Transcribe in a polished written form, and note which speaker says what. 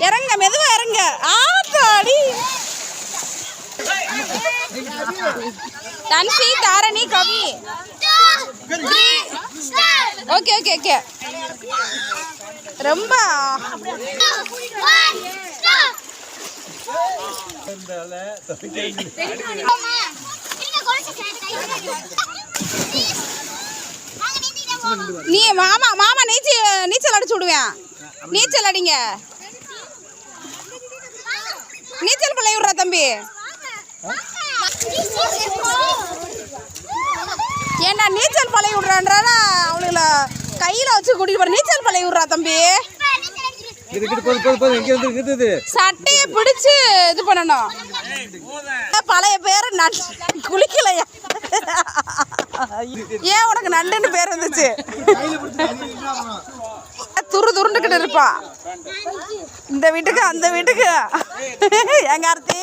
Speaker 1: இறங்க மெதுவா இறங்க. ஆத்தாடி தன்சி Dharani Kavi. Okay okay okay. ரொம்ப நீ மாமா மாமா நீச்சல் அடிச்சு விடுவேன். நீச்சல் அடிங்க. நீச்சல் பழகி விடுறா தம்பி. ஏன்னா நீச்சல் பழகி விடுறான்றா அவளுல கையில வச்சு கூட்டிட்டு போற. நீச்சல் பழகி விடுறா தம்பி. சட்டையை பிடிச்சு இது பண்ணணும். பழைய பேரு குளிக்கலையா? ஏன் உனக்கு நண்டுன்னு பேர் வந்துச்சு? துரு துருண்டுக்கிட்டு இருப்பா. இந்த வீட்டுக்கு அந்த வீட்டுக்கு. எங்க ஆர்த்தி